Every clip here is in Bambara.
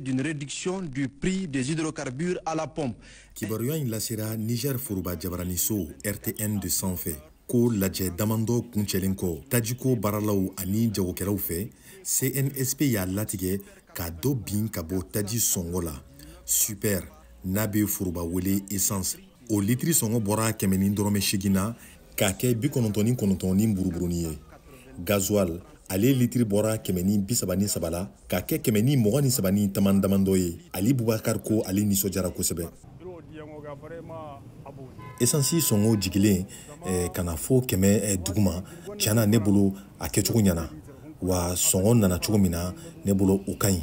d'une réduction du prix des hydrocarbures à la pompe. Kibaruya in lasera Niger Furuba Jabaraniso RTN de Sanfé ko lajɛ damando kuncɛlen kɔ tajiko baralaw ani jagokɛlaw fɛ CNSP y'a latigɛ ka dɔ bin ka bɔ taji sɔngɔ la super n'a bɛ Furuba wele essence o litiri sɔngɔ bɔra 180 na k'a kɛ 99 buruburuni ye gasoil ale litiri bɔra 133 la k'a kɛ 123 tamandamandɔ ye Ali Bubakar ko ale nisɔndiyara kosɛbɛ. Essence sɔngɔ jigilen kana fɔ 100 duguma tiɲɛna ne bolo a kɛcogo ɲɛna wa sɔngɔ nana cogo min na ne bolo o ka ɲi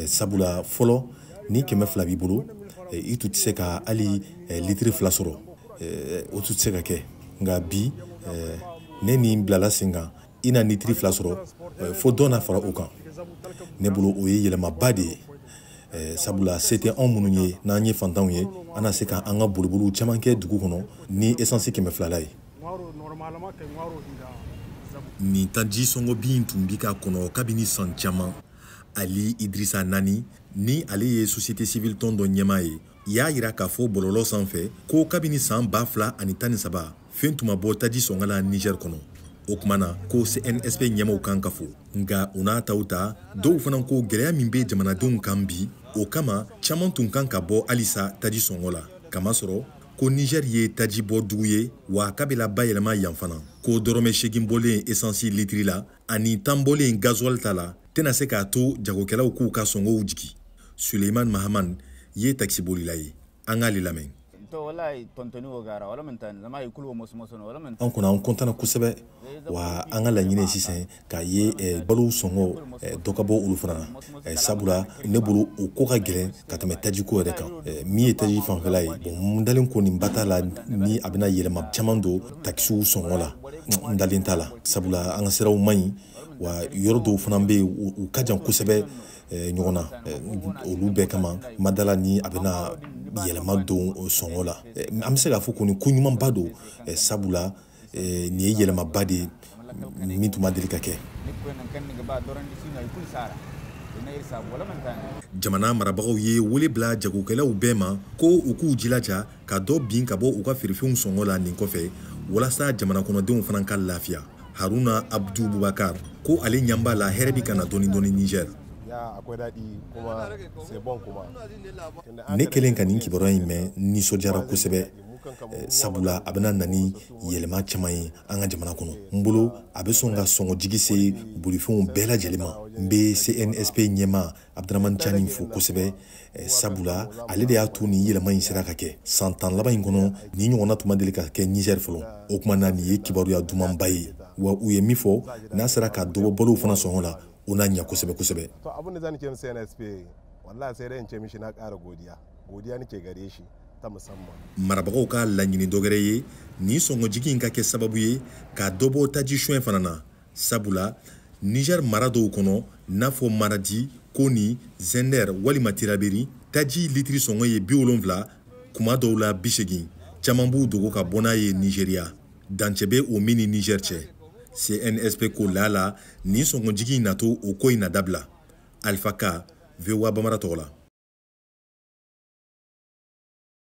sabula fɔlɔ ni 200 b'i bolo i tun tɛ se ka hali litiri 2 sɔrɔ o tun tɛ se ka kɛ nka bi ne ni n bilala sen kan i na litiri 2 sɔrɔ fo dɔ na fara o kan ne bolo o ye yɛlɛmaba de ye sabula se tɛ anw minnu ye n'an ye fantanw ye an na se ka an ka boliboliw caman kɛ dugu kɔnɔ ni essence 200 la ye. Nin taji sɔngɔ bin tun bi ka kɔnɔ kabini san caman Ali Idrissa Nani ni ale ye société civile tɔn dɔ ɲɛmaa ye y'a yira k'a fɔ bɔlɔlɔ sanfɛ ko kabini san 2013 fɛn tun ma bɔ taji sɔngɔ la Niger kɔnɔ o kuma na ko CNSP ɲɛmaw kan ka fo nka u n'a taw ta dɔw fana ko gɛlɛya min bɛ jamanadenw kan bi o kama caman tun kan ka bɔ halisa taji sɔngɔ la kamasɔrɔ ko Niger ye taji bɔ dugu ye wa k'a bɛ bayɛlɛma yan fana ko dɔrɔmɛ 8 bɔlen essence litiri la ani 10 bɔlen gasoil ta la tɛna se k'a to jagokɛlaw k'u ka sɔngɔw jigi. Suleiman Mahaman ye taxibolila ye an k'ale lamɛn. An kɔni an kɔntana kosɛbɛ wa an ka laɲini sisan k'a ye balo sɔngɔ dɔ ka bɔ olu fana na sabula ne bolo o ko ka gɛlɛn ka tɛmɛ tajiko yɛrɛ kan min ye taji fanfɛla ye bon n dalen ko nin ba t'a la ni a bɛna yɛlɛma caman don taxiw sɔngɔ la n dalen t'a la sabula an ka siraw man ɲi wa yɔrɔ dɔw fana bɛ yen u ka jan kosɛbɛ ɲɔgɔn na olu bɛɛ kama madala ni a bɛna yɛlɛma don sɔngɔ la an bɛ se k'a fɔ ko nin ko ɲumanba don sabula nin ye yɛlɛmaba de min tun ma deli ka kɛ. Jamana marabagaw ye wele bila jagokɛlaw bɛɛ ma ko u k'u jilaja ka dɔ bin ka bɔ u ka feerefɛnw sɔngɔ la nin kɔfɛ walasa jamana kɔnɔdenw fana ka lafiya. Haruna Abdou Boubacar ko ale ɲɛ b'a la hɛrɛ bɛ ka na dɔɔni dɔɔni Niger. Ne kelen ka nin kibaruya in mɛn nisɔndiyara kosɛbɛ sabula a bɛna na ni yɛlɛma caman ye an ka jamana kɔnɔ n bolo a bɛ sɔn ka sɔngɔ jigi se bolifɛnw bɛɛ lajɛlen ma n bɛ CNSP ɲɛmaa Abdramane Tiani fo kosɛbɛ sabula ale de y'a to nin yɛlɛma in sera ka kɛ san 10 laban in kɔnɔ ni ɲɔgɔnna tun ma deli ka kɛ Niger fɔlɔ o kuma na nin ye kibaruya dumanba ye wa u ye min fɔ n'a sera ka dɔbɔ balow fana sɔngɔ la o n'a ɲɛ kosɛbɛ kosɛbɛ. Abin da zan ce CNSP wallahi sai dai in ce mishi na ƙara godiya nake gare shi ta musamman. Marabagaw ka laɲini dɔgɛrɛ ye ni sɔngɔjigi in ka kɛ sababu ye ka dɔbɔ taji suɲɛ fana na sabula Niger mara dɔw kɔnɔ n'a fɔ Maradi Koni Zender walima Tiraberi taji litiri sɔngɔ ye 70 kuma dɔw la 80 caman b'u dogo ka bɔ n'a ye Nigeria dancɛ bɛ o min ni Niger cɛ. CNSP ko lala ni sɔngɔjigi in na to o ko in na dabila Alpha Ka VOA Bamara tɔgɔ la.